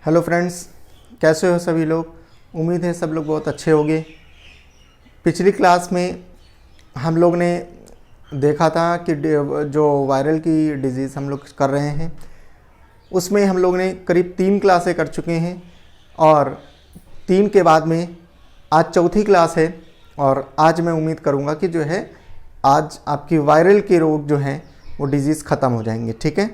Hello friends, कैसे हो सभी लोग। उम्मीद है सब लोग बहुत अच्छे होंगे। पिछली क्लास में हम लोग ने देखा था कि जो वायरल की डिज़ीज़ हम लोग कर रहे हैं उसमें हम लोग ने करीब 3 क्लासें कर चुके हैं और 3 के बाद में आज चौथी क्लास है। और आज मैं उम्मीद करूँगा कि जो है आज आपकी वायरल के रोग जो हैं वो डिज़ीज़ ख़त्म हो जाएंगे। ठीक है,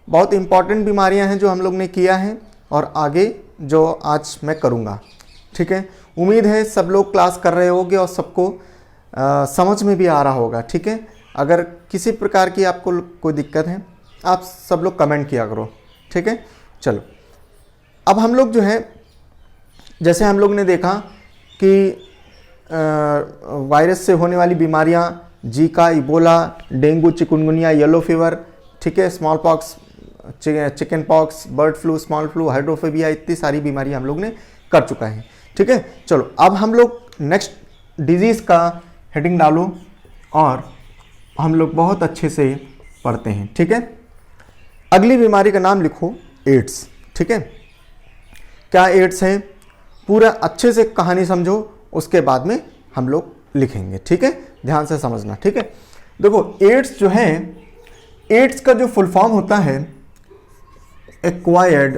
बहुत इम्पॉर्टेंट बीमारियां हैं जो हम लोग ने किया है और आगे जो आज मैं करूंगा। ठीक है, उम्मीद है सब लोग क्लास कर रहे होंगे और सबको समझ में भी आ रहा होगा। ठीक है, अगर किसी प्रकार की आपको कोई दिक्कत है आप सब लोग कमेंट किया करो। ठीक है, चलो अब हम लोग जो है जैसे हम लोग ने देखा कि वायरस से होने वाली बीमारियां Zika, Ebola, dengue, chikungunya, yellow fever, ठीक है, small pox, chicken pox, bird flu, small flu, hydrophobia, इतनी सारी बीमारी हम लोग ने कर चुका है। ठीक है, चलो अब हम लोग नेक्स्ट डिजीज़ का हेडिंग डालो और हम लोग बहुत अच्छे से पढ़ते हैं। ठीक है, अगली बीमारी का नाम लिखो एड्स। ठीक है, क्या एड्स है पूरा अच्छे से कहानी समझो, उसके बाद में हम लोग लिखेंगे। ठीक है, ध्यान से समझना। ठीक है, देखो एड्स जो है, एड्स का जो फुल फॉर्म होता है एक्वायर्ड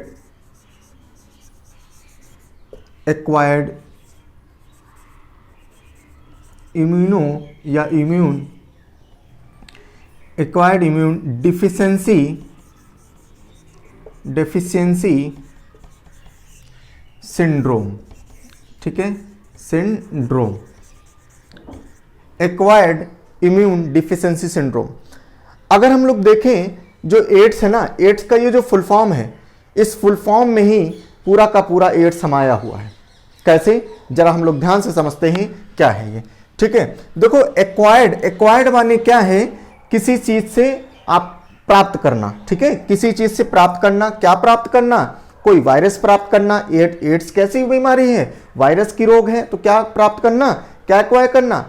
इम्यूनो या एक्वायर्ड इम्यून डिफिशियंसी सिंड्रोम। ठीक है, syndrome, acquired immune deficiency syndrome. अगर हम लोग देखें जो एड्स है ना, एड्स का ये जो फुल फॉर्म है, इस फुल फॉर्म में ही पूरा का पूरा एड्स समाया हुआ है। कैसे, जरा हम लोग ध्यान से समझते हैं क्या है ये। ठीक है, देखो एक्वायर्ड माने क्या है, किसी चीज से आप प्राप्त करना। ठीक है, किसी चीज से प्राप्त करना, क्या प्राप्त करना, कोई वायरस प्राप्त करना। एड्स कैसी बीमारी है, वायरस की रोग है, तो क्या प्राप्त करना, क्या एक्वायर करना,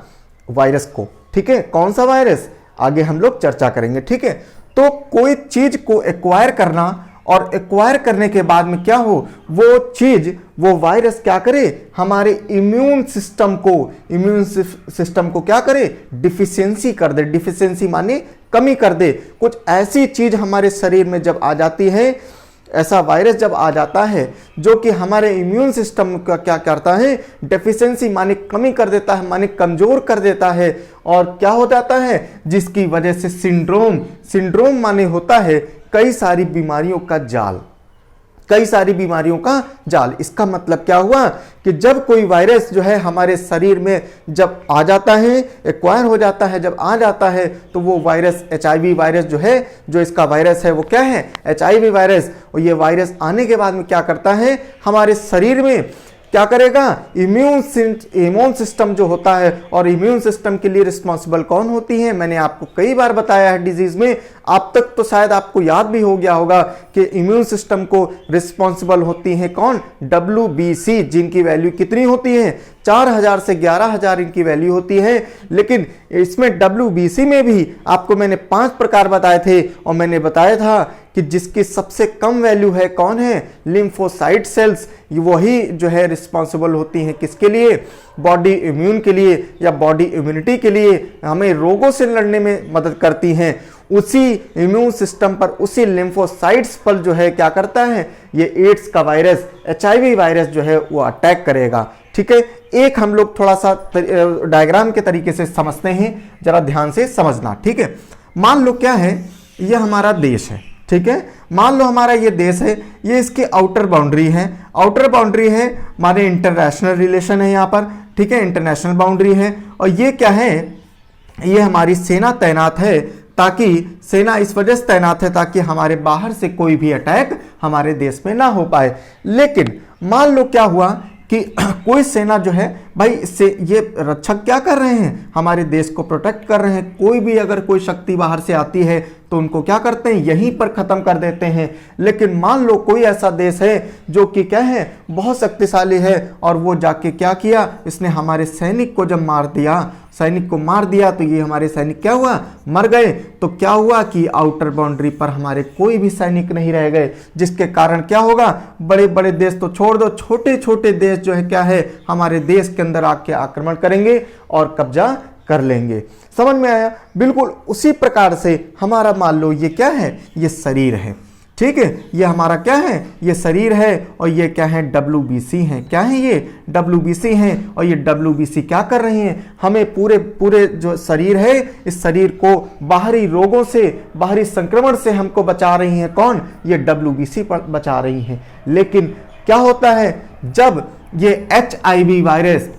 वायरस को। ठीक है, कौन सा वायरस आगे हम लोग चर्चा करेंगे। ठीक है, तो कोई चीज को एक्वायर करना और एक्वायर करने के बाद में क्या हो, वो चीज, वो वायरस क्या करे, हमारे इम्यून सिस्टम को क्या करे, डिफिशियंसी कर दे। डिफिशियंसी माने कमी कर दे। कुछ ऐसी चीज हमारे शरीर में जब आ जाती है, ऐसा वायरस जब आ जाता है जो कि हमारे इम्यून सिस्टम का क्या करता है, डेफिशिएंसी माने कमी कर देता है, माने कमजोर कर देता है। और क्या हो जाता है, जिसकी वजह से सिंड्रोम माने होता है कई सारी बीमारियों का जाल, कई सारी बीमारियों का जाल। इसका मतलब क्या हुआ कि जब कोई वायरस जो है हमारे शरीर में जब आ जाता है, एक्वायर हो जाता है, जब आ जाता है, तो वो वायरस HIV वायरस जो है, जो इसका वायरस है वो क्या है, HIV वायरस। और ये वायरस आने के बाद में क्या करता है, हमारे शरीर में क्या करेगा, इम्यून सिस्टम जो होता है, और इम्यून सिस्टम के लिए रिस्पॉन्सिबल कौन होती है, मैंने आपको कई बार बताया है डिजीज में, आप तक तो शायद आपको याद भी हो गया होगा कि इम्यून सिस्टम को रिस्पॉन्सिबल होती हैं कौन, WBC, जिनकी वैल्यू कितनी होती है, 4000 से 11000 इनकी वैल्यू होती है। लेकिन इसमें WBC में भी आपको मैंने 5 प्रकार बताए थे और मैंने बताया था कि जिसकी सबसे कम वैल्यू है कौन है, लिम्फोसाइट सेल्स। वही जो है रिस्पॉन्सिबल होती हैं किसके लिए, बॉडी इम्यून के लिए या बॉडी इम्यूनिटी के लिए, हमें रोगों से लड़ने में मदद करती हैं। उसी इम्यून सिस्टम पर, उसी लिम्फोसाइट्स पर जो है क्या करता है, ये एड्स का वायरस, HIV वायरस जो है वो अटैक करेगा। ठीक है, एक हम लोग थोड़ा सा डायग्राम के तरीके से समझते हैं, जरा ध्यान से समझना। ठीक है, मान लो क्या है, ये हमारा देश है। ठीक है, मान लो हमारा ये देश है, ये इसकी आउटर बाउंड्री है। आउटर बाउंड्री है माने इंटरनेशनल रिलेशन है यहाँ पर। ठीक है, इंटरनेशनल बाउंड्री है। और ये क्या है, ये हमारी सेना तैनात है, ताकि सेना इस वजह से तैनात है ताकि हमारे बाहर से कोई भी अटैक हमारे देश में ना हो पाए। लेकिन मान लो क्या हुआ कि कोई सेना जो है भाई, इससे ये रक्षक क्या कर रहे हैं, हमारे देश को प्रोटेक्ट कर रहे हैं। कोई भी अगर कोई शक्ति बाहर से आती है तो उनको क्या करते हैं, यहीं पर खत्म कर देते हैं। लेकिन मान लो कोई ऐसा देश है जो कि क्या है, बहुत शक्तिशाली है, और वो जाके क्या किया, इसने हमारे सैनिक को जब मार दिया, सैनिक को मार दिया तो ये हमारे सैनिक क्या हुआ, मर गए। तो क्या हुआ कि आउटर बाउंड्री पर हमारे कोई भी सैनिक नहीं रह गए, जिसके कारण क्या होगा, बड़े बड़े देश तो छोड़ दो, छोटे छोटे देश जो है क्या है, हमारे देश के अंदर आके आक्रमण करेंगे और कब्जा कर लेंगे। समझ में आया? बिल्कुल उसी प्रकार से हमारा मान लो ये क्या है, ये शरीर है, ठीक है, ये हमारा क्या है, ये शरीर है, और ये क्या है, WBC है। क्या है ये, WBC है। और ये WBC क्या कर रही हैं, हमें पूरे पूरे जो शरीर है, इस शरीर को बाहरी रोगों से, बाहरी संक्रमण से हमको बचा रही हैं। कौन, ये WBC पर बचा रही हैं। लेकिन क्या होता है, जब ये HIV वायरस,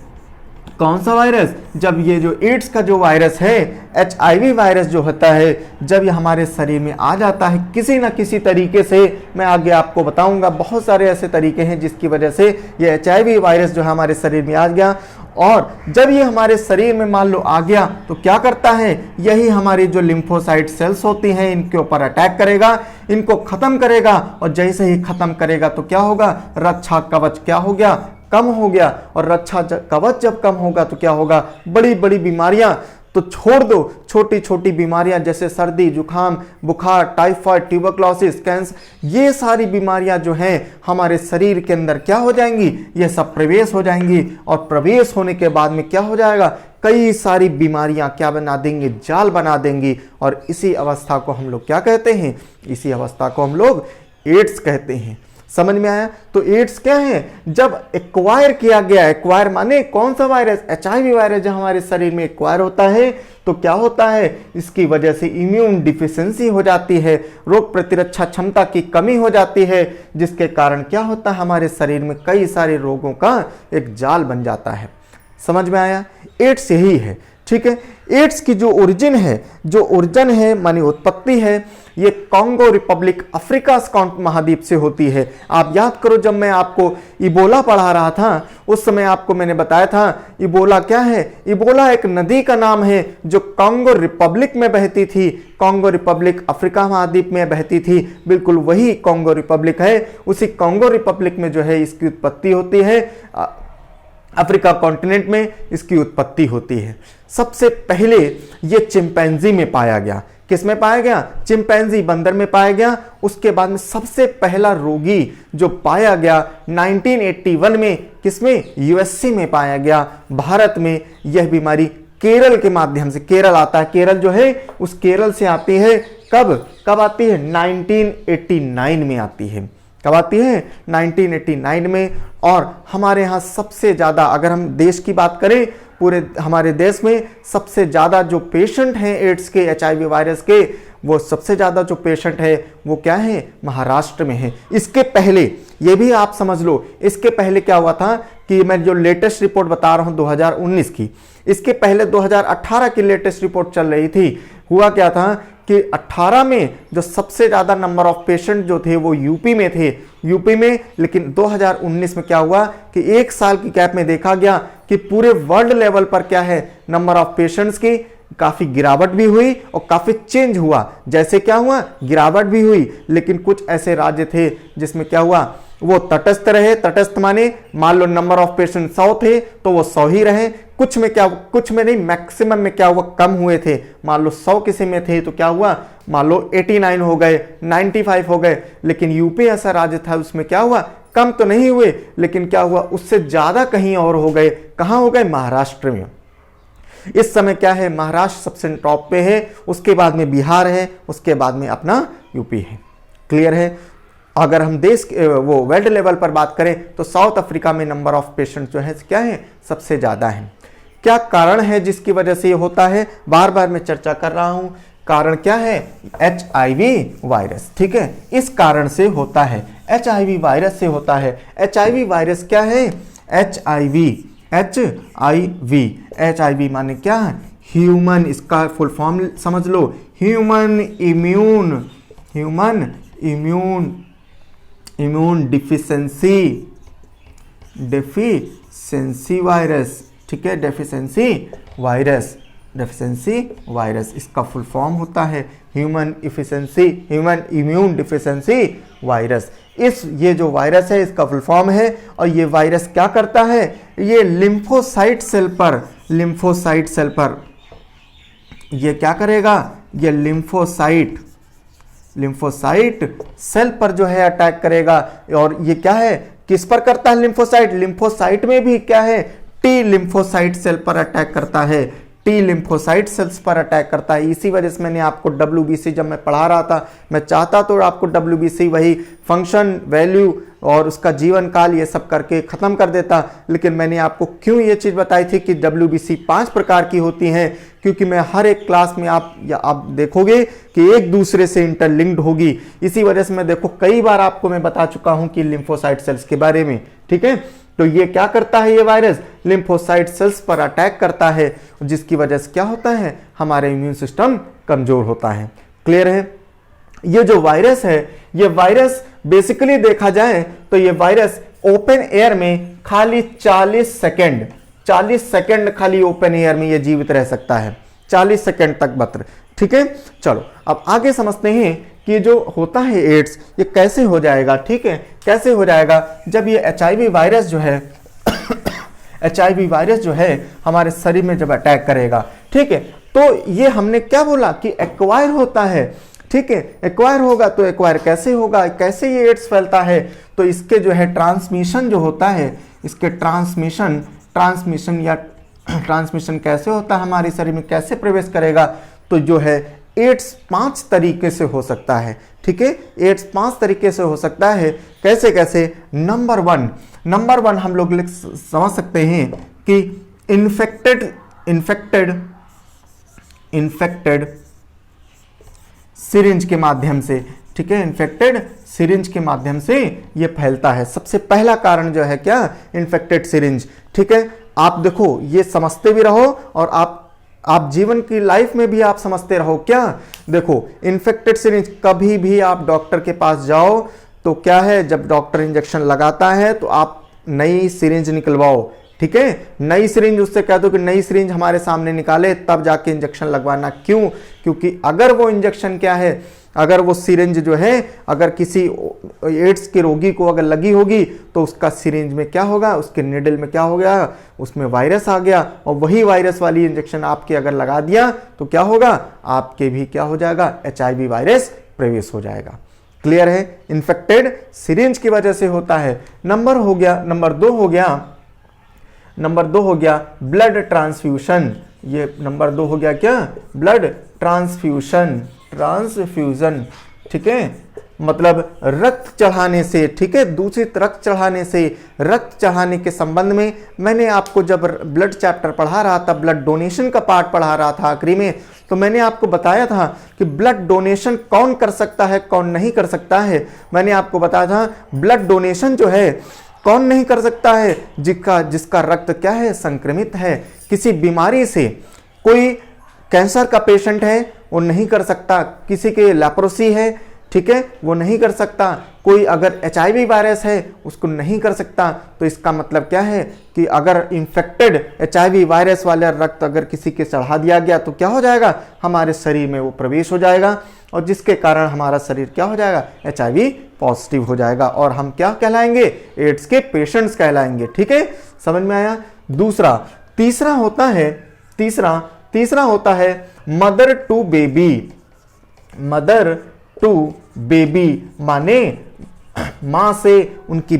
कौन सा वायरस, जब ये जो एड्स का जो वायरस है, HIV वायरस जो होता है, जब ये हमारे शरीर में आ जाता है किसी न किसी तरीके से, मैं आगे आपको बताऊंगा बहुत सारे ऐसे तरीके हैं जिसकी वजह से ये HIV वायरस जो है हमारे शरीर में आ गया। और जब ये हमारे शरीर में मान लो आ गया तो क्या करता है, यही हमारी जो लिम्फोसाइट सेल्स होती हैं इनके ऊपर अटैक करेगा, इनको खत्म करेगा। और जैसे ही खत्म करेगा तो क्या होगा, रक्षा कवच क्या हो गया, कम हो गया। और रक्षा कवच जब कम होगा तो क्या होगा, बड़ी बड़ी बीमारियां तो छोड़ दो, छोटी छोटी बीमारियां जैसे सर्दी, जुकाम, बुखार, टाइफाइड, ट्यूबरक्लोसिस, कैंसर, ये सारी बीमारियां जो हैं हमारे शरीर के अंदर क्या हो जाएंगी, ये सब प्रवेश हो जाएंगी। और प्रवेश होने के बाद में क्या हो जाएगा, कई सारी बीमारियां क्या बना देंगे, जाल बना देंगी। और इसी अवस्था को हम लोग क्या कहते हैं, इसी अवस्था को हम लोग एड्स कहते हैं। समझ में आया? तो एड्स क्या है, जब एक्वायर किया गया, एक्वायर माने कौन सा वायरस, HIV वायरस जब हमारे शरीर में एक्वायर होता है तो क्या होता है, इसकी वजह से इम्यून डिफिशियंसी हो जाती है, रोग प्रतिरक्षा क्षमता की कमी हो जाती है, जिसके कारण क्या होता है, हमारे शरीर में कई सारे रोगों का एक जाल बन जाता है। समझ में आया? एड्स यही है, ठीक है। एड्स की जो ओरिजिन है मानी उत्पत्ति है, ये कॉन्गो रिपब्लिक अफ्रीका महाद्वीप से होती है। आप याद करो, जब मैं आपको इबोला पढ़ा रहा था उस समय आपको मैंने बताया था इबोला क्या है, इबोला एक नदी का नाम है जो कॉन्गो रिपब्लिक में बहती थी, कॉन्गो रिपब्लिक अफ्रीका महाद्वीप में बहती थी, बिल्कुल वही कॉन्गो रिपब्लिक है। उसी कॉन्गो रिपब्लिक में जो है इसकी उत्पत्ति होती है, अफ्रीका कॉन्टिनेंट में इसकी उत्पत्ति होती है। सबसे पहले ये चिंपैंजी में पाया गया। किस में पाया गया, चिंपैंजी बंदर में पाया गया। उसके बाद में सबसे पहला रोगी जो पाया गया 1981 में, किसमें, USC में पाया गया, भारत में। यह बीमारी केरल के माध्यम से, केरल आता है, केरल जो है उस केरल से आती है। कब आती है, 1989 में आती है। कब आती है, 1989 में। और हमारे यहाँ सबसे ज़्यादा, अगर हम देश की बात करें, पूरे हमारे देश में सबसे ज़्यादा जो पेशेंट हैं एड्स के, HIV वायरस के, वो सबसे ज़्यादा जो पेशेंट है वो क्या है, महाराष्ट्र में है। इसके पहले ये भी आप समझ लो, इसके पहले क्या हुआ था कि मैं जो लेटेस्ट रिपोर्ट बता रहा हूँ 2019 की, इसके पहले 2018 की लेटेस्ट रिपोर्ट चल रही थी। हुआ क्या था कि 18 में जो सबसे ज़्यादा नंबर ऑफ पेशेंट जो थे वो यूपी में थे, यूपी में। लेकिन 2019 में क्या हुआ कि एक साल की गैप में देखा गया कि पूरे वर्ल्ड लेवल पर क्या है, नंबर ऑफ पेशेंट्स की काफ़ी गिरावट भी हुई और काफ़ी चेंज हुआ। जैसे क्या हुआ, गिरावट भी हुई, लेकिन कुछ ऐसे राज्य थे जिसमें क्या हुआ, वो तटस्थ रहे। तटस्थ माने मान लो नंबर ऑफ पेशेंट 100 थे तो वो 100 ही रहे। कुछ में क्या, कुछ में नहीं, मैक्सिमम में क्या हुआ, कम हुए थे। मान लो 100 किसी में थे तो क्या हुआ, मान लो 89 हो गए, 95 हो गए। लेकिन यूपी ऐसा राज्य था, उसमें क्या हुआ, कम तो नहीं हुए, लेकिन क्या हुआ, उससे ज़्यादा कहीं और हो गए। कहाँ हो गए, महाराष्ट्र में। इस समय क्या है, महाराष्ट्र सबसे टॉप पे है, उसके बाद में बिहार है, उसके बाद में अपना यूपी है। क्लियर है? अगर हम देश वो वर्ल्ड लेवल पर बात करें तो साउथ अफ्रीका में नंबर ऑफ पेशेंट जो है क्या है, सबसे ज़्यादा है। क्या कारण है जिसकी वजह से ये होता है, बार बार मैं चर्चा कर रहा हूं, कारण क्या है, HIV वायरस। ठीक है, इस कारण से होता है, HIV वायरस से होता है। HIV वायरस क्या है, HIV माने क्या है, ह्यूमन, इसका फुल फॉर्म समझ लो, ह्यूमन इम्यून डिफिशिएंसी वायरस। ठीक है, डेफिशिएंसी वायरस, डेफिशिएंसी वायरस, इसका फुल फॉर्म होता है ह्यूमन इम्यून डिफिशिएंसी वायरस। ये जो वायरस है इसका फुल फॉर्म है, और ये वायरस क्या करता है, ये लिम्फोसाइट सेल पर ये क्या करेगा, ये लिम्फोसाइट सेल पर जो है अटैक करेगा। और ये क्या है, किस पर करता है, लिम्फोसाइट में भी क्या है, टी लिम्फोसाइट सेल पर अटैक करता है, टी लिम्फोसाइट सेल्स पर अटैक करता है। इसी वजह से मैंने आपको WBC जब मैं पढ़ा रहा था, मैं चाहता तो आपको WBC वही फंक्शन, वैल्यू और उसका जीवन काल ये सब करके ख़त्म कर देता, लेकिन मैंने आपको क्यों ये चीज़ बताई थी कि WBC 5 प्रकार की होती हैं, क्योंकि मैं हर एक क्लास में आप देखोगे कि एक दूसरे से इंटरलिंक्ड होगी। इसी वजह से मैं देखो कई बार आपको मैं बता चुका हूँ कि लिम्फोसाइट सेल्स के बारे में, ठीक है। तो ये क्या करता है, ये वायरस लिम्फोसाइट सेल्स पर अटैक करता है, जिसकी वजह से क्या होता है, हमारे इम्यून सिस्टम कमजोर होता है। क्लियर है। ये जो वायरस है, ये वायरस बेसिकली देखा जाए तो ये वायरस ओपन एयर में खाली 40 सेकंड खाली ओपन एयर में ये जीवित रह सकता है, 40 सेकंड तक मात्र, ठीक है। चलो अब आगे समझते हैं कि जो होता है एड्स, ये कैसे हो जाएगा, ठीक है। कैसे हो जाएगा, जब ये HIV वायरस जो है HIV वायरस जो है हमारे शरीर में जब अटैक करेगा, ठीक है, तो ये हमने क्या बोला कि एक्वायर होता है, ठीक है। एक्वायर होगा तो एक्वायर कैसे होगा, कैसे ये एड्स फैलता है, तो इसके जो है ट्रांसमिशन जो होता है, इसके ट्रांसमिशन कैसे होता है, हमारे शरीर में कैसे प्रवेश करेगा, तो जो है एड्स 5 तरीके से हो सकता है, ठीक है। एड्स 5 तरीके से हो सकता है, कैसे कैसे। नंबर वन हम लोग समझ सकते हैं कि इन्फेक्टेड सिरिंज के माध्यम से, ठीक है, इन्फेक्टेड सिरिंज के माध्यम से ये फैलता है। सबसे पहला कारण जो है क्या, इन्फेक्टेड सिरिंज, ठीक है। आप देखो ये समझते भी रहो और आप जीवन की लाइफ में भी आप समझते रहो। क्या, देखो इन्फेक्टेड सिरिंज, कभी भी आप डॉक्टर के पास जाओ तो क्या है, जब डॉक्टर इंजेक्शन लगाता है तो आप नई सिरिंज निकलवाओ, ठीक है। नई सिरिंज, उससे कह दो कि नई सिरिंज हमारे सामने निकाले तब जाके इंजेक्शन लगवाना। क्यों, क्योंकि अगर वो इंजेक्शन क्या है, अगर वो सिरिंज जो है अगर किसी एड्स के रोगी को अगर लगी होगी तो उसका सिरिंज में क्या होगा, उसके निडल में क्या हो गया, उसमें वायरस आ गया, और वही वायरस वाली इंजेक्शन आपके अगर लगा दिया तो क्या होगा, आपके भी क्या हो जाएगा, HIV वायरस प्रवेश हो जाएगा। क्लियर है। इन्फेक्टेड सिरिंज की वजह से होता है। नंबर 2 हो गया ब्लड ट्रांसफ्यूशन। ये नंबर 2 हो गया क्या, ब्लड ट्रांसफ्यूजन, ठीक है, मतलब रक्त चढ़ाने से, ठीक है, दूषित रक्त चढ़ाने से। रक्त चढ़ाने के संबंध में मैंने आपको जब ब्लड चैप्टर पढ़ा रहा था, ब्लड डोनेशन का पार्ट पढ़ा रहा था आखिरी में, तो मैंने आपको बताया था कि ब्लड डोनेशन कौन कर सकता है, कौन नहीं कर सकता है। मैंने आपको बताया था ब्लड डोनेशन जो है कौन नहीं कर सकता है, जिसका रक्त क्या है, संक्रमित है किसी बीमारी से। कोई कैंसर का पेशेंट है वो नहीं कर सकता, किसी के लेप्रोसी है, ठीक है, वो नहीं कर सकता, कोई अगर HIV वायरस है उसको नहीं कर सकता। तो इसका मतलब क्या है कि अगर इन्फेक्टेड HIV वायरस वाला रक्त अगर किसी के चढ़ा दिया गया तो क्या हो जाएगा, हमारे शरीर में वो प्रवेश हो जाएगा, और जिसके कारण हमारा शरीर क्या हो जाएगा, HIV पॉजिटिव हो जाएगा, और हम क्या कहलाएंगे, एड्स के पेशेंट्स कहलाएंगे। ठीक है, समझ में आया। तीसरा होता है मदर टू बेबी, माने मां से उनकी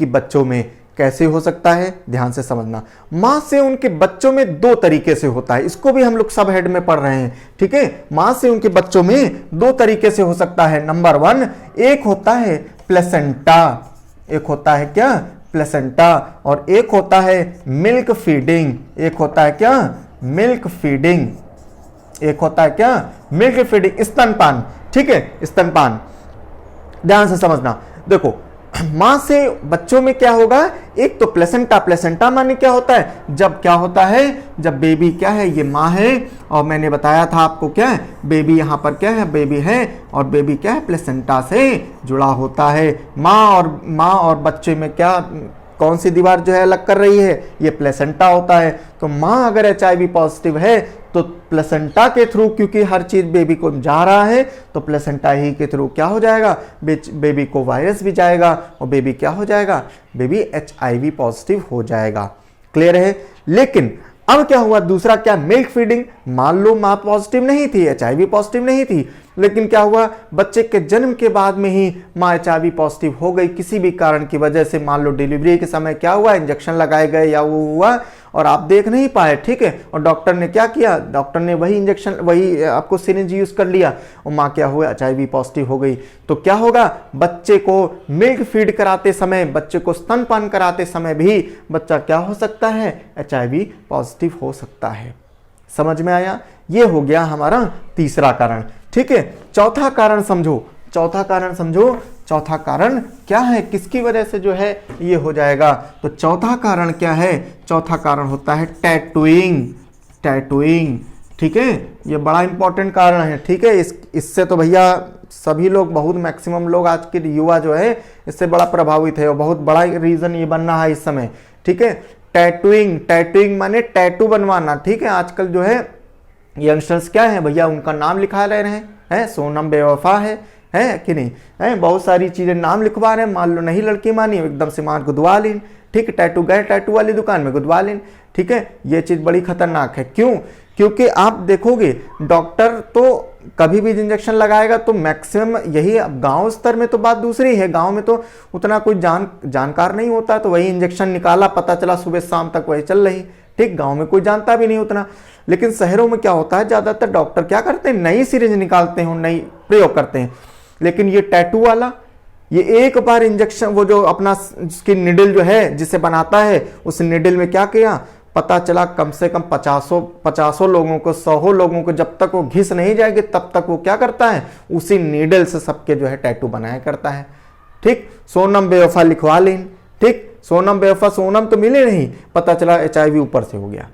बच्चों में कैसे हो सकता है, ध्यान से समझना। मां से उनके बच्चों में 2 तरीके से होता है, इसको भी हम लोग सब हेड में पढ़ रहे हैं। ठीक है, मां से उनके बच्चों में 2 तरीके से हो सकता है। नंबर 1, एक होता है प्लेसेंटा, एक होता है क्या, प्लेसेंटा, और एक होता है मिल्क फीडिंग, एक होता है क्या, मिल्क फीडिंग, एक होता है क्या, मिल्क फीडिंग, स्तनपान। ठीक है, स्तनपान, ध्यान से समझना। देखो मां से बच्चों में क्या होगा, एक तो प्लेसेंटा माने क्या होता है, जब क्या होता है, जब बेबी क्या है, ये मां है, और मैंने बताया था आपको क्या है, बेबी यहां पर क्या है, बेबी है, और बेबी क्या है, प्लेसेंटा से जुड़ा होता है। मां और बच्चे में क्या कौन सी दीवार जो है अलग कर रही है, ये प्लेसेंटा होता है। तो माँ अगर HIV पॉजिटिव है तो प्लेसेंटा के थ्रू, क्योंकि हर चीज बेबी को जा रहा है, तो प्लेसेंटा ही के थ्रू क्या हो जाएगा, बेबी को वायरस भी जाएगा और बेबी क्या हो जाएगा, बेबी HIV पॉजिटिव हो जाएगा। क्लियर है। लेकिन अब क्या हुआ, दूसरा क्या, मिल्क फीडिंग। मान लो माँ पॉजिटिव नहीं थी, HIV पॉजिटिव नहीं थी, लेकिन क्या हुआ, बच्चे के जन्म के बाद में ही माँ HIV पॉजिटिव हो गई किसी भी कारण की वजह से। मान लो डिलीवरी के समय क्या हुआ, इंजेक्शन लगाए गए या वो हुआ और आप देख नहीं पाए, ठीक है, और डॉक्टर ने क्या किया, डॉक्टर ने वही इंजेक्शन, वही आपको सिरिंज यूज कर लिया और माँ क्या हुआ, HIV पॉजिटिव हो गई। तो क्या होगा, बच्चे को मिल्क फीड कराते समय, बच्चे को स्तनपान कराते समय भी बच्चा क्या हो सकता है, HIV पॉजिटिव हो सकता है। समझ में आया। ये हो गया हमारा तीसरा कारण। ठीक है, चौथा कारण समझो, चौथा कारण समझो। चौथा कारण क्या है, किसकी वजह से जो है ये हो जाएगा, तो चौथा कारण क्या है, चौथा कारण होता है टैटूइंग। टैटूइंग, ठीक है, ये बड़ा इंपॉर्टेंट कारण है। ठीक है, इससे तो भैया सभी लोग, बहुत मैक्सिमम लोग आज के युवा जो है इससे बड़ा प्रभावित है और बहुत बड़ा रीजन ये बन रहा है इस समय। ठीक है, टैटूइंग, टैटूइंग माने टैटू बनवाना। ठीक है, आजकल जो है यंगस्टर्स क्या है भैया, उनका नाम लिखा ले रहे हैं, सोनम बेवफा है कि नहीं, है बहुत सारी चीजें नाम लिखवा रहे हैं। मान लो नहीं लड़की मानी, एकदम से मान गुदवा लीन। ठीक है, टैटू गए टैटू वाली दुकान में गुदवा लीन। ठीक है, ये चीज बड़ी खतरनाक है। क्यों, क्योंकि आप देखोगे डॉक्टर तो कभी भी इंजेक्शन लगाएगा तो मैक्सिमम यही, अब गांव स्तर में तो बात दूसरी है, गांव में तो उतना कोई जानकार नहीं होता, तो वही इंजेक्शन निकाला, पता चला सुबह शाम तक वही चल रही। ठीक, गांव में कोई जानता भी नहीं उतना। लेकिन शहरों में क्या होता है, ज्यादातर डॉक्टर क्या करते हैं, नई सिरिंज निकालते हैं, नई प्रयोग करते हैं। लेकिन ये टैटू वाला, ये एक बार इंजेक्शन, वो जो अपना उसकी निडल जो है जिसे बनाता है, उस निडल में क्या किया, पता चला कम से कम 50 लोगों को, 100 लोगों को, जब तक वो घिस नहीं जाएंगे तब तक वो क्या करता है, उसी नीडल से सबके जो है टैटू बनाया करता है। ठीक, सोनम बेवफा लिखवा लें। ठीक, सोनम बेवफा, सोनम तो मिले नहीं, पता चला HIV ऊपर से हो गया।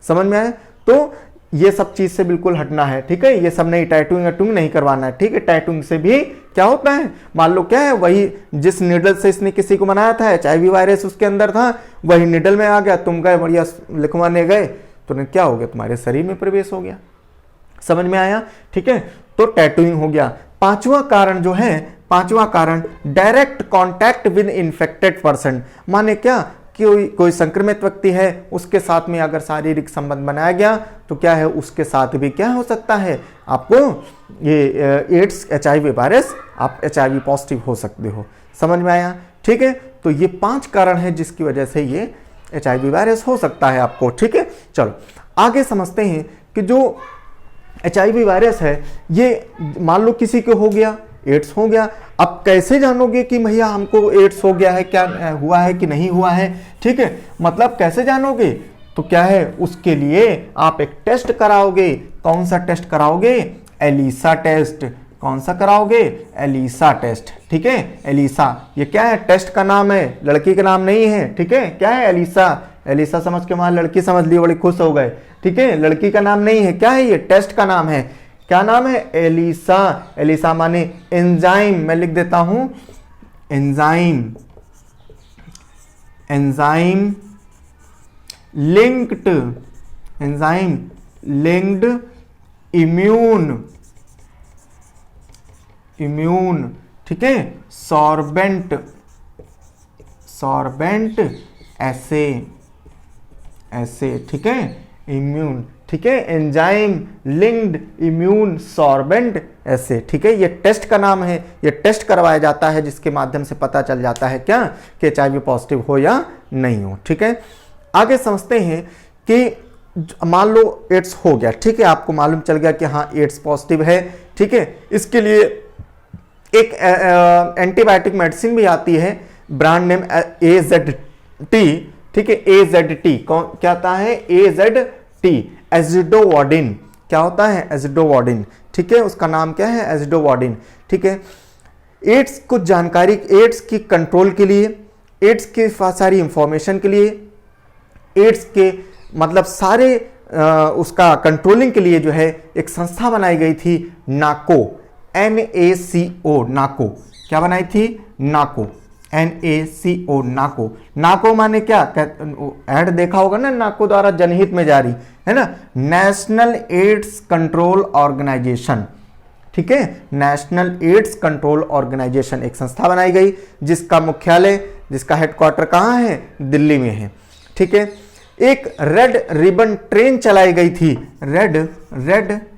समझ में आया। तो ये सब चीज से बिल्कुल हटना है। ठीक है, ये सब नहीं, टैटूइंग नहीं करवाना है। ठीक है, टैटूइंग से भी क्या होता है, मान लो क्या है, वही जिस निडल से इसने किसी को बनाया था, HIV वायरस उसके अंदर था, वही निडल में आ गया, तुम गए बढ़िया लिखवाने गए तो क्या हो गया, तुम्हारे शरीर में प्रवेश हो गया। समझ में आया। ठीक है, तो टैटूइंग हो गया। पांचवा कारण जो है, पांचवा कारण direct contact with infected person. माने क्या, कोई संक्रमित व्यक्ति है, उसके साथ में अगर शारीरिक संबंध बनाया गया तो क्या है, उसके साथ भी क्या हो सकता है, आपको ये एड्स, HIV वायरस, आप HIV पॉजिटिव हो सकते हो। समझ में आया। ठीक है, तो ये 5 कारण है जिसकी वजह से ये HIV वायरस हो सकता है आपको। ठीक है, चलो आगे समझते हैं कि जो HIV वायरस है, ये मान लो किसी को हो गया, एड्स हो गया, अब कैसे जानोगे कि भैया हमको एड्स हो गया है, क्या हुआ है कि नहीं हुआ है। ठीक है, मतलब कैसे जानोगे, तो क्या है, उसके लिए आप एक टेस्ट कराओगे। कौन सा टेस्ट कराओगे, एलिसा टेस्ट। कौन सा कराओगे, एलिसा टेस्ट। ठीक है, एलिसा, ये क्या है, टेस्ट का नाम है, लड़की का नाम नहीं है। ठीक है, क्या है, एलिसा। एलिसा समझ के वहां लड़की समझ ली, बड़े खुश हो गए। ठीक है, लड़की का नाम नहीं है, क्या है, ये टेस्ट का नाम है। क्या नाम है, एलिसा। एलिसा माने एंजाइम, मैं लिख देता हूं, enzyme, enzyme linked, enzyme linked immune. ठीक है, सॉर्बेंट, ऐसे। ठीक है, इम्यून। ठीक है, एंजाइम लिंक्ड इम्यून सॉर्बेंट ऐसे। ठीक है, ये टेस्ट का नाम है, ये टेस्ट करवाया जाता है जिसके माध्यम से पता चल जाता है क्या, कि HIV पॉजिटिव हो या नहीं हो। ठीक है, आगे समझते हैं कि मान लो एड्स हो गया। ठीक है, आपको मालूम चल गया कि हाँ एड्स पॉजिटिव है। ठीक है, इसके लिए एक एंटीबायोटिक मेडिसिन भी आती है, ब्रांड नेम AZT। ठीक है, AZT क्या होता है, AZT, एजिडोवाडिन। क्या होता है, एजिडोवाडिन। ठीक है, उसका नाम क्या है, एजिडोवाडिन। ठीक है, एड्स कुछ जानकारी, एड्स की कंट्रोल के लिए, एड्स के सारी इंफॉर्मेशन के लिए, एड्स के मतलब सारे उसका कंट्रोलिंग के लिए जो है एक संस्था बनाई गई थी, नाको, NACO, नाको। क्या बनाई थी, नाको। NACO, नाको। नाको माने क्या, ऐड देखा होगा ना, नाको द्वारा जनहित में जारी, है ना, नेशनल एड्स कंट्रोल ऑर्गेनाइजेशन। ठीक है, नेशनल एड्स कंट्रोल ऑर्गेनाइजेशन एक संस्था बनाई गई जिसका मुख्यालय, जिसका हेडक्वार्टर कहाँ है, दिल्ली में है। ठीक है, एक रेड रिबन ट्रेन चलाई गई थी, रेड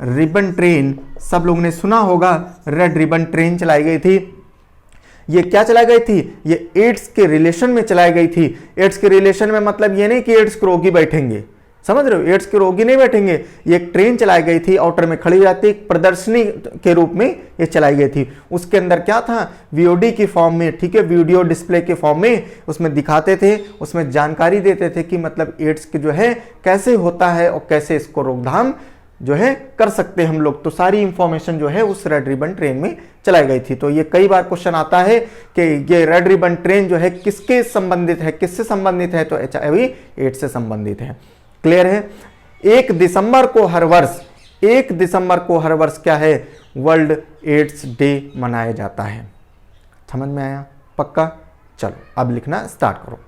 रिबन ट्रेन, सब लोगों ने सुना होगा, रेड रिबन ट्रेन चलाई गई थी। ये क्या चलाई गई थी, ये एड्स के रिलेशन में चलाई गई थी। एड्स के रिलेशन में मतलब ये नहीं कि एड्स के रोगी बैठेंगे, समझ रहे हो, एड्स के रोगी नहीं बैठेंगे। ये एक ट्रेन चलाई गई थी, आउटर में खड़ी जाती, एक प्रदर्शनी के रूप में ये चलाई गई थी। उसके अंदर क्या था, VOD की फॉर्म में, ठीक है, वीडियो डिस्प्ले के फॉर्म में उसमें दिखाते थे, उसमें जानकारी देते थे कि मतलब एड्स के जो है कैसे होता है और कैसे इसको रोकथाम जो है कर सकते हैं हम लोग। तो सारी इंफॉर्मेशन जो है उस रेड रिबन ट्रेन में चलाई गई थी। तो ये कई बार क्वेश्चन आता है कि ये रेड रिबन ट्रेन जो है किसके संबंधित है, किससे संबंधित है, तो HIV एड्स से संबंधित है। क्लियर है। 1 दिसंबर को हर वर्ष, 1 दिसंबर को हर वर्ष क्या है, वर्ल्ड एड्स डे मनाया जाता है। समझ में आया, पक्का। चलो अब लिखना स्टार्ट करो।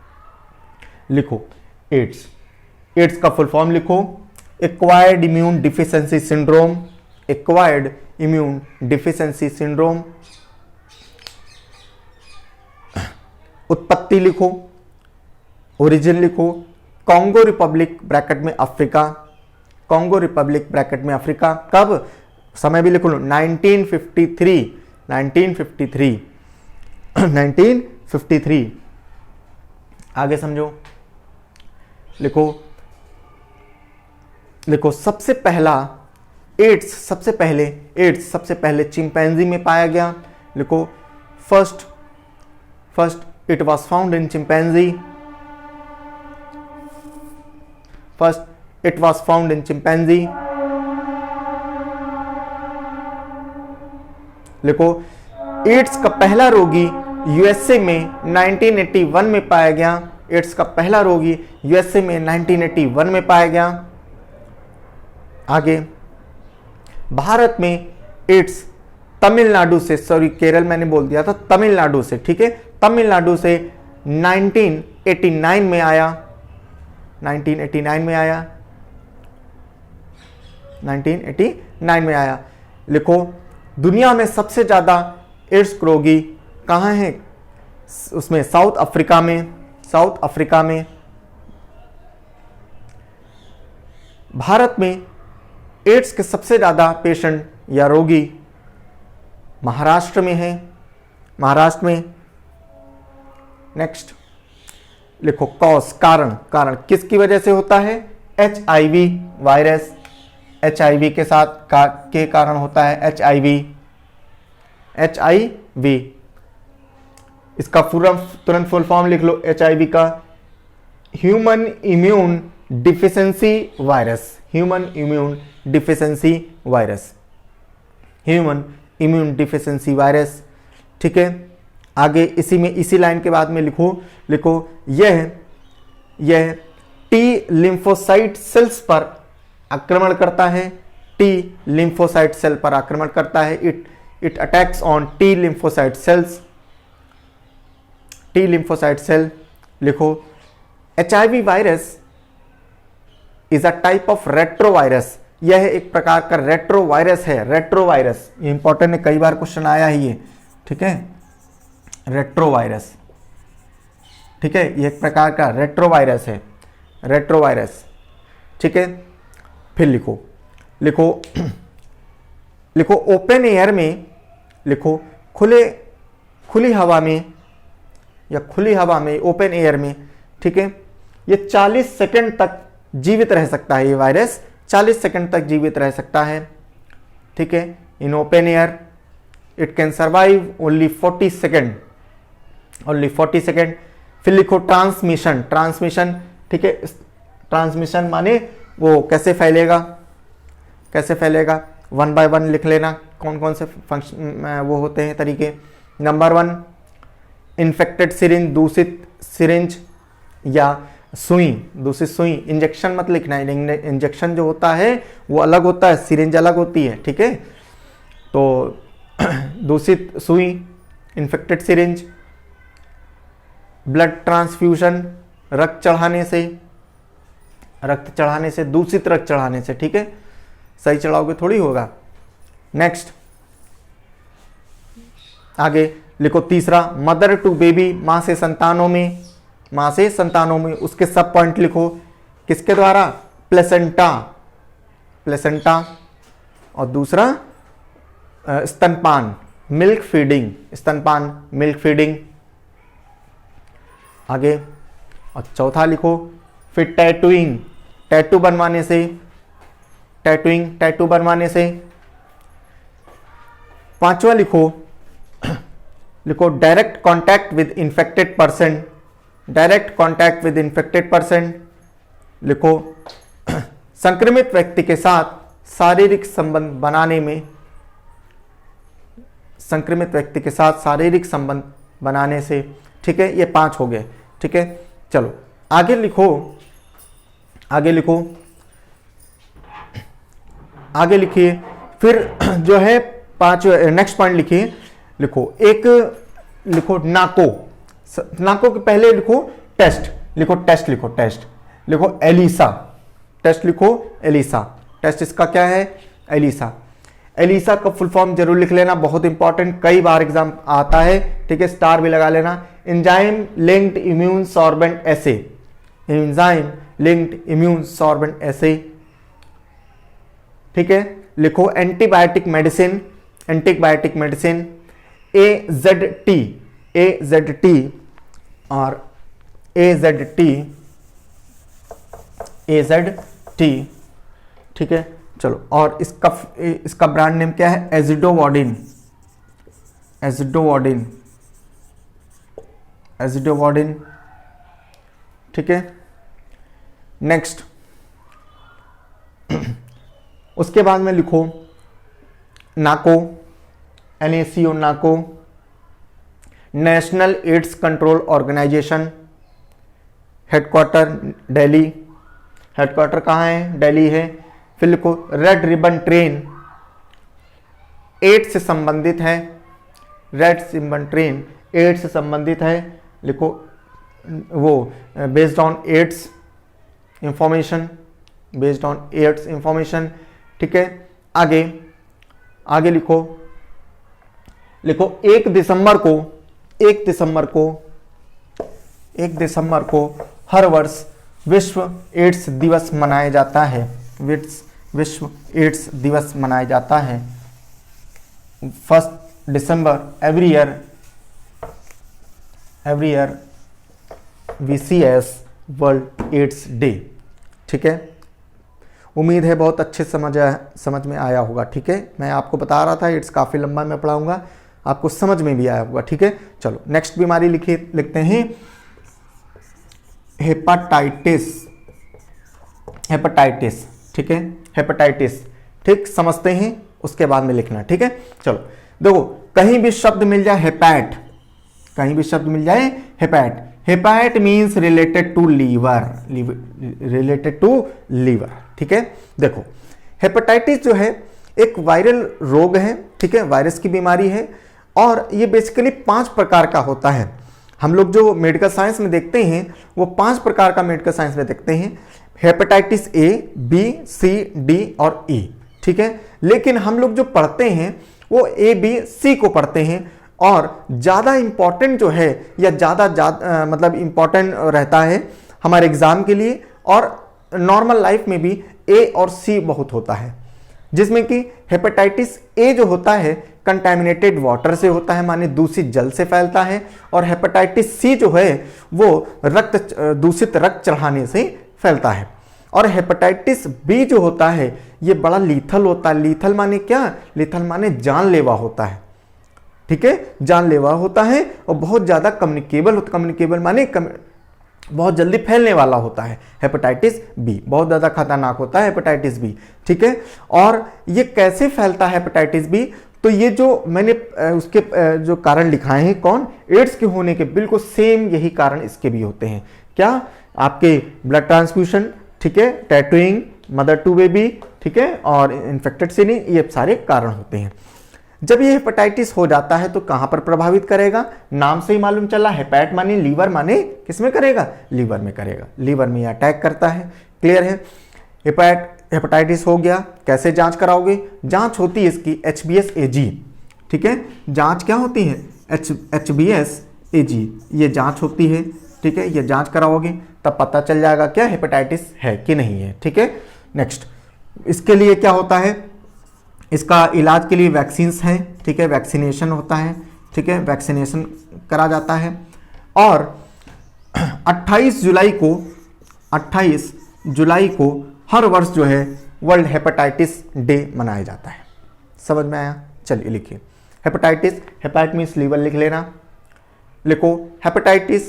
लिखो एड्स, एड्स का फुल फॉर्म लिखो, acquired immune deficiency syndrome, acquired immune deficiency syndrome. उत्पत्ति लिखो, ओरिजिन लिखो, कॉन्गो रिपब्लिक ब्रैकेट में अफ्रीका, कॉन्गो रिपब्लिक ब्रैकेट में अफ्रीका। कब, समय भी लिख लो, 1953, 1953, 1953। आगे समझो, लिखो, लिखो सबसे पहला एड्स, सबसे पहले एड्स सबसे पहले चिंपैंजी में पाया गया। लिखो first it was found in chimpanzee, first it was found in chimpanzee. लिखो एड्स का पहला रोगी USA में 1981 में पाया गया, एड्स का पहला रोगी USA में 1981 में पाया गया। आगे, भारत में एड्स तमिलनाडु से, सॉरी केरल मैंने बोल दिया था, तमिलनाडु से, ठीक है, तमिलनाडु से 1989 में आया, 1989 में आया, 1989 में आया। लिखो दुनिया में सबसे ज्यादा एड्स रोगी कहाँ हैं, उसमें साउथ अफ्रीका में, साउथ अफ्रीका में। भारत में एड्स के सबसे ज्यादा पेशेंट या रोगी महाराष्ट्र में है, महाराष्ट्र में। नेक्स्ट लिखो कॉज, कारण, कारण किसकी वजह से होता है, HIV वायरस, HIV के साथ के कारण होता है, HIV। इसका तुरंत फुल फॉर्म लिख लो HIV का, human immune deficiency virus, human immune deficiency virus, human immune deficiency virus. ठीक है, आगे इसी में, इसी लाइन के बाद में लिखो यह T लिम्फोसाइट सेल्स पर आक्रमण करता है, T लिम्फोसाइट सेल पर आक्रमण करता है। It attacks on T lymphocyte cells, T lymphocyte cell. लिखो HIV virus is a type of retrovirus, यह एक प्रकार का रेट्रोवायरस है, रेट्रोवायरस, ये इंपॉर्टेंट है, कई बार क्वेश्चन आया ही है। ठीक है, रेट्रोवायरस, ठीक है, ये एक प्रकार का रेट्रोवायरस है, रेट्रोवायरस। ठीक है, फिर लिखो ओपन एयर में, लिखो खुली हवा में या खुली हवा में, ओपन एयर में। ठीक है, ये 40 सेकंड तक जीवित रह सकता है, ये वायरस 40 सेकंड तक जीवित रह सकता है। ठीक है, in open air it can survive only 40 second, only 40 second. फिर लिखो ट्रांसमिशन, ट्रांसमिशन, ठीक है, ट्रांसमिशन माने वो कैसे फैलेगा, कैसे फैलेगा, 1 बाय 1 लिख लेना, कौन कौन से फंक्शन वो होते हैं तरीके। नंबर 1 इन्फेक्टेड सिरिंज, दूषित सिरिंज या सुई, दूषित सुई, इंजेक्शन मत लिखना है, इंजेक्शन जो होता है वो अलग होता है, सिरिंज अलग होती है। ठीक है, तो दूषित सुई, इन्फेक्टेड सिरिंज ब्लड ट्रांसफ्यूजन, रक्त चढ़ाने से, दूषित रक्त चढ़ाने से, ठीक है, सही चढ़ाओगे थोड़ी होगा। नेक्स्ट आगे लिखो तीसरा, मदर टू बेबी, मां से संतानों में, उसके सब पॉइंट लिखो, किसके द्वारा, प्लेसेंटा, और दूसरा स्तनपान, मिल्क फीडिंग, आगे, और चौथा लिखो फिर टैटूइंग, टैटू बनवाने से, पांचवा लिखो direct contact with infected person, लिखो संक्रमित व्यक्ति के साथ शारीरिक संबंध बनाने से, ठीक है, ये 5 हो गए, ठीक है। चलो आगे लिखिए, फिर जो है 5 नेक्स्ट पॉइंट लिखिए, लिखो नाको के पहले लिखो टेस्ट, लिखो एलिसा, टेस्ट इसका क्या है, एलिसा का फुल फॉर्म जरूर लिख लेना, बहुत इंपॉर्टेंट, कई बार एग्जाम आता है, ठीक है, स्टार भी लगा लेना। एंजाइम लिंक्ड इम्यून सॉर्बेंट एसे, ठीक है। लिखो एंटीबायोटिक मेडिसिन, AZT और AZT, ठीक है। चलो, और इसका ब्रांड नेम क्या है, एजिडोवार्डिन, ठीक है। नेक्स्ट उसके बाद में लिखो नाको, NACO, national AIDS control organisation, headquarter Delhi, headquarter कहाँ है, दिल्ली है। फिर लिखो रेड रिबन ट्रेन, एड्स से संबंधित है, लिखो वो बेस्ड ऑन एड्स इंफॉर्मेशन, ठीक है। आगे लिखो 1 दिसंबर को हर वर्ष विश्व एड्स दिवस मनाया जाता है, 1 दिसंबर every year VCS world AIDS day, ठीक है। उम्मीद है बहुत अच्छे समझ में आया होगा, ठीक है। मैं आपको बता रहा था एड्स काफ़ी लंबा मैं पढ़ाऊंगा, आपको समझ में भी आया होगा, ठीक है। चलो नेक्स्ट बीमारी लिखते हैं हेपेटाइटिस, ठीक है, हेपेटाइटिस, ठीक, समझते हैं उसके बाद में लिखना, ठीक है। चलो देखो, कहीं भी शब्द मिल जाए हेपैट मीन्स रिलेटेड टू लीवर, ठीक है। देखो हेपेटाइटिस जो है एक वायरल रोग है, ठीक है, वायरस की बीमारी है, और ये बेसिकली 5 प्रकार का होता है। हम लोग जो मेडिकल साइंस में देखते हैं वो 5 प्रकार का मेडिकल साइंस में देखते हैं, hepatitis A, B, C, D और E, ठीक है। लेकिन हम लोग जो पढ़ते हैं वो A, B, C को पढ़ते हैं, और ज़्यादा इंपॉर्टेंट जो है या ज़्यादा मतलब इंपॉर्टेंट रहता है हमारे एग्जाम के लिए, और नॉर्मल लाइफ में भी A और C बहुत होता है, जिसमें कि हेपेटाइटिस A जो होता है कंटैमिनेटेड वाटर से होता है, माने दूषित जल से फैलता है, और हेपेटाइटिस C जो है वो दूषित रक्त चढ़ाने से फैलता है। और हेपेटाइटिस B जो होता है ये बड़ा लीथल होता है। लीथल माने क्या, लीथल माने जानलेवा होता है, ठीक है, जानलेवा होता है, और बहुत ज़्यादा कम्युनिकेबल माने बहुत जल्दी फैलने वाला होता है। हेपेटाइटिस बी बहुत ज़्यादा खतरनाक होता है, हेपेटाइटिस बी, ठीक है। और ये कैसे फैलता है हेपेटाइटिस बी, तो ये जो मैंने उसके जो कारण लिखाए हैं, कौन, एड्स के होने के बिल्कुल सेम यही कारण इसके भी होते हैं। क्या, आपके ब्लड ट्रांसफ्यूशन, ठीक है, टैटूइंग, मदर टू बेबी, ठीक है, और इन्फेक्टेड सीनी, ये सारे कारण होते हैं। जब ये हेपेटाइटिस हो जाता है तो कहां पर प्रभावित करेगा? नाम से ही मालूम चला, हेपैट माने लीवर, माने किसमें करेगा? लीवर में करेगा। लीवर में अटैक करता है। क्लियर है? हेपेटाइटिस हो गया, कैसे जांच कराओगे? जांच होती है इसकी HBsAg। ठीक है, जांच क्या होती है? HBsAg, ये जांच होती है। ठीक है, ये जांच कराओगे तब पता चल जाएगा क्या हेपेटाइटिस है कि नहीं है। ठीक है, नेक्स्ट, इसके लिए क्या होता है? इसका इलाज के लिए वैक्सीन्स हैं। ठीक है, वैक्सीनेशन होता है। ठीक है, वैक्सीनेशन करा जाता है। और 28 जुलाई को हर वर्ष जो है वर्ल्ड हेपेटाइटिस डे मनाया जाता है। समझ में आया? चलिए लिखिए हेपेटाइटिस, हेपेट मीन्स लीवर लिख लेना। लिखो हेपेटाइटिस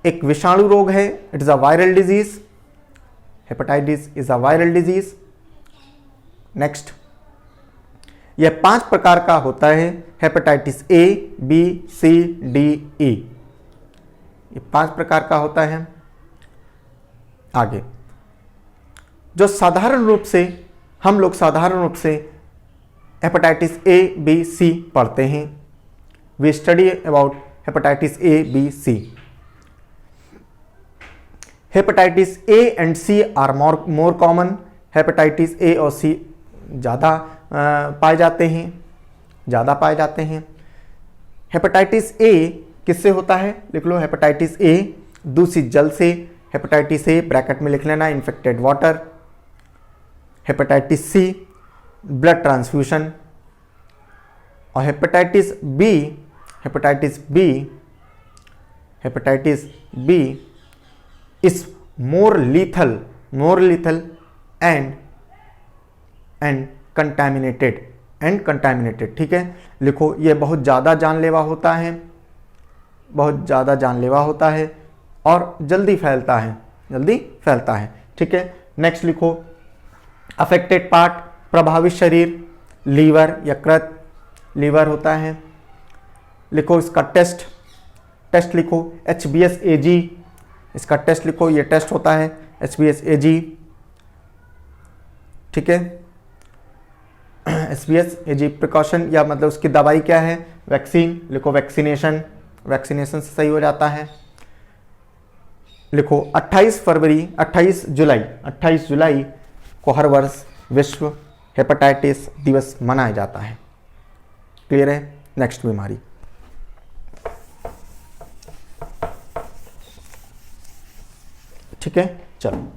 एक विषाणु रोग है, it is a viral disease. Hepatitis is a viral disease. Next, यह 5 प्रकार का होता है, hepatitis A, B, C, D, E, ये 5 प्रकार का होता है। आगे जो साधारण रूप से हम लोग हेपेटाइटिस A, B, C पढ़ते हैं। We study about hepatitis A, B, C। Hepatitis A and C are more common. Hepatitis A और C ज़्यादा पाए जाते हैं। हेपेटाइटिस A किससे होता है? लिख लो हेपेटाइटिस A दूषित जल से। हेपेटाइटिस A ब्रैकेट में लिख लेना, infected water. Hepatitis C blood transfusion. और hepatitis B is more lethal and contaminated. ठीक है, लिखो ये बहुत ज़्यादा जानलेवा होता है और जल्दी फैलता है। ठीक है, नेक्स्ट लिखो अफेक्टेड पार्ट, प्रभावित शरीर, लीवर, यकृत, लीवर होता है। लिखो इसका टेस्ट लिखो HBsAg, इसका टेस्ट लिखो, ये टेस्ट होता है HBsAg। ठीक है, HBsAg प्रिकॉशन या मतलब उसकी दवाई क्या है? वैक्सीन। लिखो वैक्सीनेशन से सही हो जाता है। लिखो 28 जुलाई को हर वर्ष विश्व हेपेटाइटिस दिवस मनाया जाता है। क्लियर है? नेक्स्ट बीमारी, ठीक है, चलो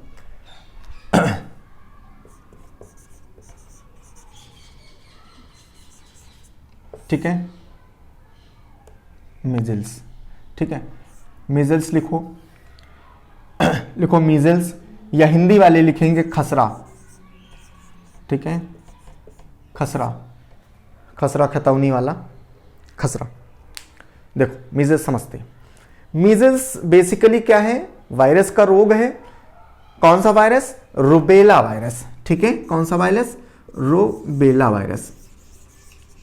ठीक है, मीजल्स। ठीक है, मीजल्स लिखो मीजल्स, या हिंदी वाले लिखेंगे खसरा। ठीक है, खसरा खतौनी वाला खसरा। देखो मीजल्स समझते हैं। मीजल्स बेसिकली क्या है? वायरस का रोग है। कौन सा वायरस? Rubella virus. ठीक है, कौन सा वायरस? Rubella virus.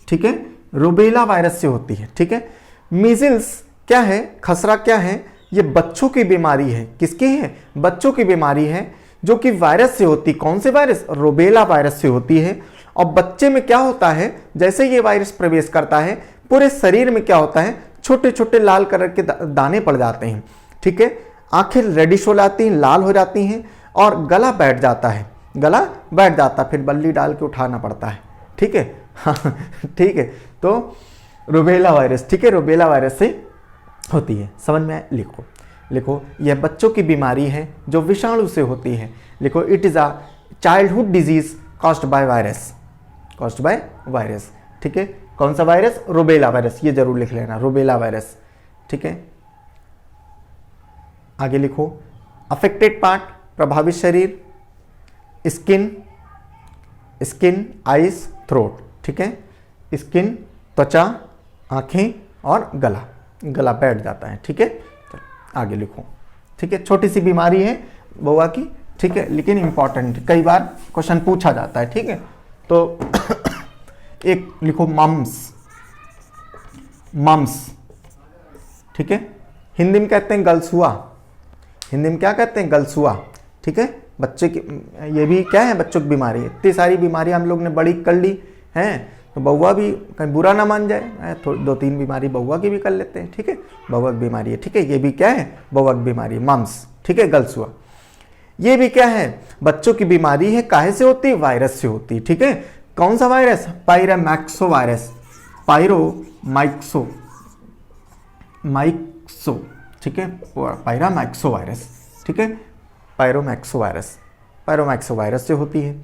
ठीक है, रूबेला वायरस से होती है। ठीक है, मीजल्स क्या है? खसरा क्या है? ये बच्चों की बीमारी है। किसकी है? बच्चों की बीमारी है, जो कि वायरस से होती। कौन से वायरस? रूबेला वायरस से होती है। और बच्चे में क्या होता है? जैसे ये वायरस प्रवेश करता है, पूरे शरीर में क्या होता है? छोटे छोटे लाल कलर के दाने पड़ जाते हैं। ठीक है, आंखें रेडिश हो जाती हैं, लाल हो जाती हैं, और गला बैठ जाता है। फिर बल्ली डाल के उठाना पड़ता है। ठीक है ठीक है, तो रूबेला वायरस, ठीक है, रूबेला वायरस से होती है। समझ में? लिखो यह बच्चों की बीमारी है जो विषाणु से होती है। लिखो it is a childhood disease caused by virus. ठीक है, कौन सा वायरस? रूबेला वायरस, ये जरूर लिख लेना, रूबेला वायरस। ठीक है, आगे लिखो अफेक्टेड पार्ट, प्रभावित शरीर, स्किन, आइज, थ्रोट। ठीक है, स्किन त्वचा, आंखें और गला बैठ जाता है। ठीक है, आगे लिखो। ठीक है, छोटी सी बीमारी है बउआ की। ठीक है, लेकिन इंपॉर्टेंट, कई बार क्वेश्चन पूछा जाता है। ठीक है, तो एक लिखो मम्स। ठीक है, हिंदी में कहते हैं गलसुआ। हिंदी में क्या कहते हैं? गलसुआ। ठीक है, बच्चे की, ये भी क्या है? बच्चों की बीमारी। इतनी सारी बीमारियां हम लोग ने बड़ी कर ली हैं, तो बउआ भी कहीं बुरा ना मान जाए, दो तीन बीमारी बउआ की भी कर लेते हैं, ठीक है। बउआ की बीमारी है, ठीक है, ये भी क्या है, बउआ की बीमारी है, मम्स, ठीक है, गर्ल्स हुआ। ये भी क्या है, बच्चों की बीमारी है, काहे से होती है, वायरस से होती है, ठीक है। कौन सा वायरस, पायरामैक्सो वायरस, पायरोमाइक्सो माइक्सो, ठीक है, पायरामैक्सो वायरस, ठीक है, पायरोमैक्सो वायरस से होती है।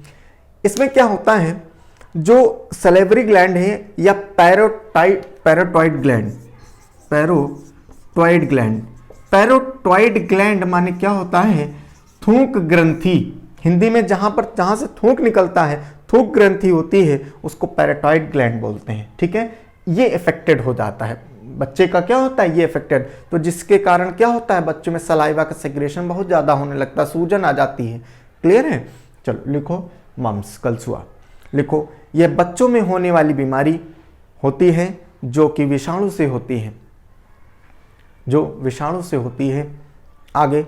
इसमें क्या होता है, जो सलेवरी ग्लैंड है या पैरोटॉइड ग्लैंड माने क्या होता है, थूक ग्रंथि, हिंदी में जहां से थूक निकलता है, थूक ग्रंथि होती है, उसको पैरोटॉइड ग्लैंड बोलते हैं, ठीक है। ये इफेक्टेड हो जाता है, बच्चे का क्या होता है, ये इफेक्टेड, तो जिसके कारण क्या होता है, बच्चों में सलाइवा का सेक्रेशन बहुत ज्यादा होने लगता है, सूजन आ जाती है। क्लियर है, चलो लिखो मम्स, कलसुआ लिखो। यह बच्चों में होने वाली बीमारी होती है जो कि विषाणु से होती है, जो विषाणु से होती है। आगे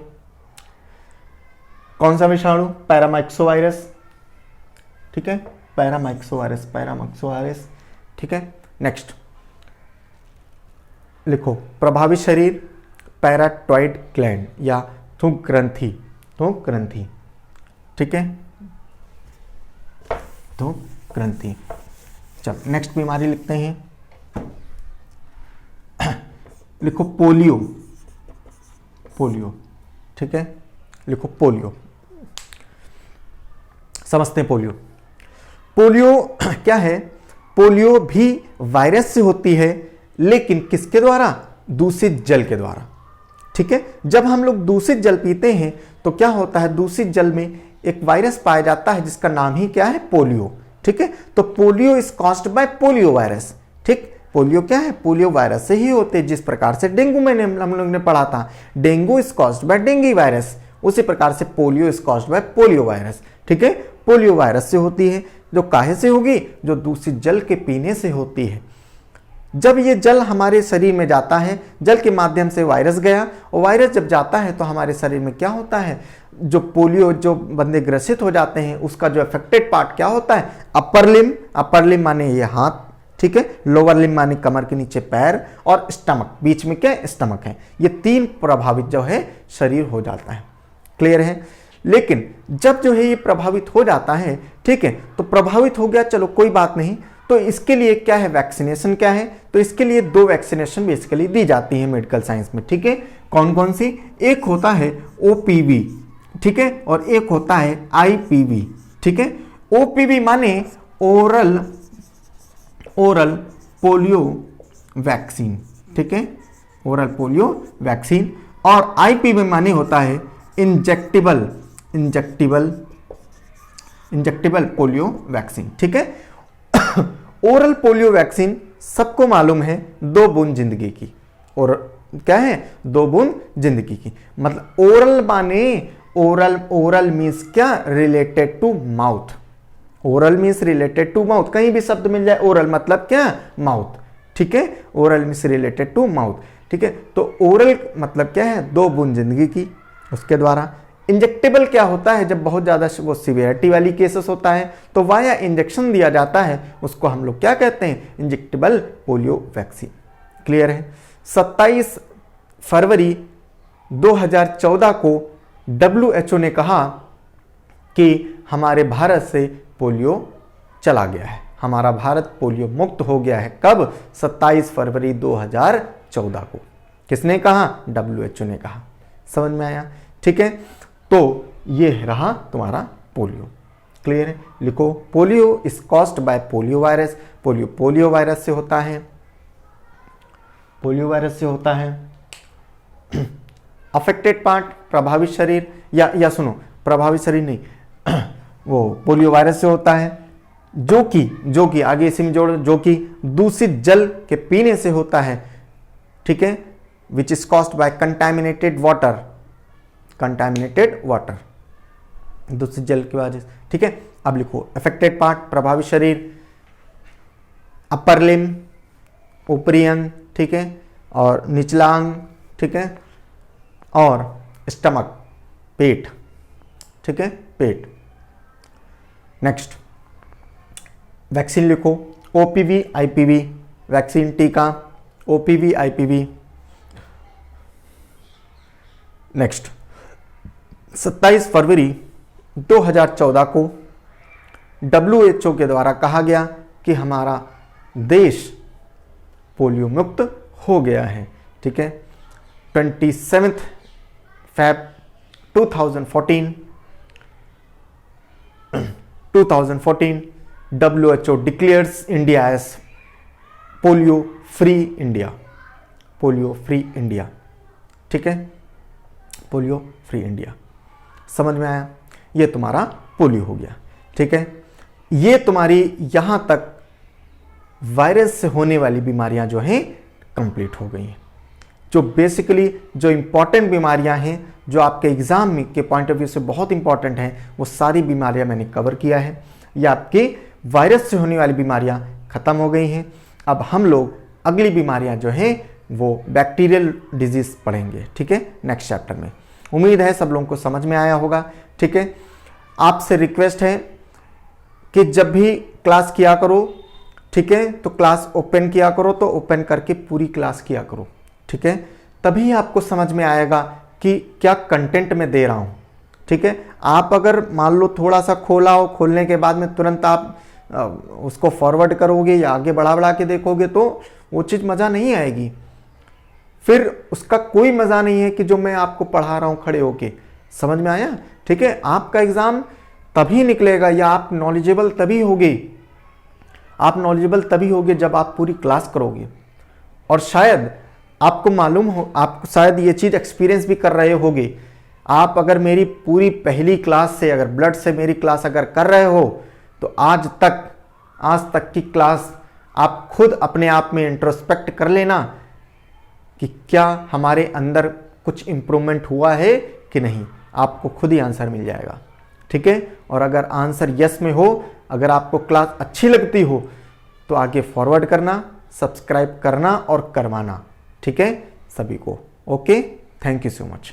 कौन सा विषाणु, पैरामाइक्सो वायरस, ठीक है, पैरामाइक्सो वायरस, ठीक है। नेक्स्ट लिखो, प्रभावित शरीर, पैराटॉइड ग्लैंड या थूक ग्रंथि, ठीक है, थूक ग्रंथि। चलो नेक्स्ट बीमारी लिखते हैं, लिखो पोलियो, ठीक है, लिखो पोलियो। समझते हैं पोलियो क्या है, पोलियो भी वायरस से होती है, लेकिन किसके द्वारा, दूषित जल के द्वारा, ठीक है। जब हम लोग दूषित जल पीते हैं तो क्या होता है, दूषित जल में एक वायरस पाया जाता है जिसका नाम ही क्या है, पोलियो, ठीक है। तो polio is caused by polio virus, ठीक। पोलियो क्या है, पोलियो वायरस से ही होते हैं। जिस प्रकार से डेंगू में हम लोग ने पढ़ा था, dengue is caused by dengue virus, उसी प्रकार से polio is caused by polio virus, ठीक है। पोलियो वायरस से होती है, जो काहे से होगी, जो दूषित जल के पीने से होती है। जब ये जल हमारे शरीर में जाता है, जल के माध्यम से वायरस गया, और वायरस जब जाता है तो हमारे शरीर में क्या होता है, जो पोलियो जो बंदे ग्रसित हो जाते हैं उसका जो अफेक्टेड पार्ट क्या होता है, अपर लिम माने ये हाथ, ठीक है, लोअर लिम माने कमर के नीचे पैर, और स्टमक, बीच में क्या, स्टमक है। ये तीन प्रभावित जो है शरीर हो जाता है। क्लियर है। लेकिन जब जो है ये प्रभावित हो जाता है, ठीक है, तो प्रभावित हो गया, चलो कोई बात नहीं, तो इसके लिए क्या है, वैक्सीनेशन क्या है, तो इसके लिए 2 वैक्सीनेशन बेसिकली दी जाती है मेडिकल साइंस में, ठीक है। कौन कौन सी, एक होता है OPV, ठीक है, और एक होता है IPV, ठीक है। OPV माने ओरल पोलियो वैक्सीन, ठीक है, ओरल पोलियो वैक्सीन, और IPV माने होता है इंजेक्टेबल पोलियो वैक्सीन, ठीक है। ओरल पोलियो वैक्सीन सबको मालूम है 2 बूंद जिंदगी की, और क्या है, 2 बूंद जिंदगी की, मतलब ओरल माने ओरल मीन्स क्या, related to mouth, oral means related to mouth, कहीं भी शब्द मिल जाए ओरल मतलब क्या, माउथ, ठीक है, oral means related to mouth, ठीक है। तो ओरल मतलब क्या है, 2 बूंद जिंदगी की, उसके द्वारा। इंजेक्टेबल क्या होता है, जब बहुत ज़्यादा वो सीवियरिटी वाली केसेस होता है तो वाया इंजेक्शन दिया जाता है, उसको हम लोग क्या कहते हैं, इंजेक्टेबल पोलियो वैक्सीन। क्लियर है। 27 फरवरी 2014 को WHO ने कहा कि हमारे भारत से पोलियो चला गया है, हमारा भारत पोलियो मुक्त हो गया है। कब, 27 फरवरी 2014 को। किसने कहा, WHO ने कहा। समझ में आया, ठीक है। तो ये रहा तुम्हारा पोलियो। क्लियर है। लिखो, polio is caused by polio virus, polio virus से होता है, पोलियो वायरस से होता है। अफेक्टेड पार्ट, प्रभावित शरीर, या सुनो, प्रभावित शरीर नहीं, वो पोलियो वायरस से होता है, जो कि आगे इसी में जोड़, जो कि दूषित जल के पीने से होता है, ठीक है, which is caused by contaminated water, दूषित जल की वजह से, ठीक है। अब लिखो, अफेक्टेड पार्ट, प्रभावित शरीर, अपर लिम, ऊपरी अंग, ठीक है, और निचला अंग, ठीक है, और स्टमक, पेट, ठीक है, पेट। नेक्स्ट, वैक्सीन लिखो, ओपीवी आईपीवी वैक्सीन टीका, ओपीवी आईपीवी। नेक्स्ट 27 फरवरी 2014 को WHO के द्वारा कहा गया कि हमारा देश पोलियो मुक्त हो गया है। ठीक है, 27 Feb 2014 WHO declares India as polio free India, polio free India. ठीक है, पोलियो फ्री इंडिया। समझ में आया? ये तुम्हारा पोलियो हो गया। ठीक है, ये तुम्हारी यहां तक वायरस से होने वाली बीमारियां जो हैं कंप्लीट हो गई हैं। जो बेसिकली जो इंपॉर्टेंट बीमारियां हैं, जो आपके एग्जाम के पॉइंट ऑफ व्यू से बहुत इंपॉर्टेंट हैं, वो सारी बीमारियां मैंने कवर किया है। ये आपकी वायरस से होने वाली बीमारियां खत्म हो गई हैं। अब हम लोग अगली बीमारियां जो हैं वो बैक्टीरियल डिजीज पढ़ेंगे। ठीक है, नेक्स्ट चैप्टर में। उम्मीद है सब लोगों को समझ में आया होगा। ठीक है, आपसे रिक्वेस्ट है कि जब भी क्लास किया करो, ठीक है, तो क्लास ओपन किया करो, तो ओपन करके पूरी क्लास किया करो। ठीक है, तभी आपको समझ में आएगा कि क्या कंटेंट मैं दे रहा हूं। ठीक है, आप अगर मान लो थोड़ा सा खोला हो, खोलने के बाद में तुरंत आप उसको फॉरवर्ड करोगे या आगे बढ़ा के देखोगे तो वो चीज़ मज़ा नहीं आएगी। फिर उसका कोई मज़ा नहीं है कि जो मैं आपको पढ़ा रहा हूं खड़े होके। समझ में आया? ठीक है, आपका एग्ज़ाम तभी निकलेगा या आप नॉलेजेबल तभी होगे, आप नॉलेजेबल तभी होगे जब आप पूरी क्लास करोगे। और शायद आपको मालूम हो, आप शायद ये चीज़ एक्सपीरियंस भी कर रहे होगे। आप अगर मेरी पूरी पहली क्लास से, अगर ब्लड से मेरी क्लास अगर कर रहे हो, तो आज तक की क्लास आप खुद अपने आप में इंट्रोस्पेक्ट कर लेना कि क्या हमारे अंदर कुछ इंप्रूवमेंट हुआ है कि नहीं। आपको खुद ही आंसर मिल जाएगा। ठीक है, और अगर आंसर यस में हो, अगर आपको क्लास अच्छी लगती हो, तो आगे फॉरवर्ड करना, सब्सक्राइब करना और करवाना। ठीक है सभी को। Okay, thank you so much.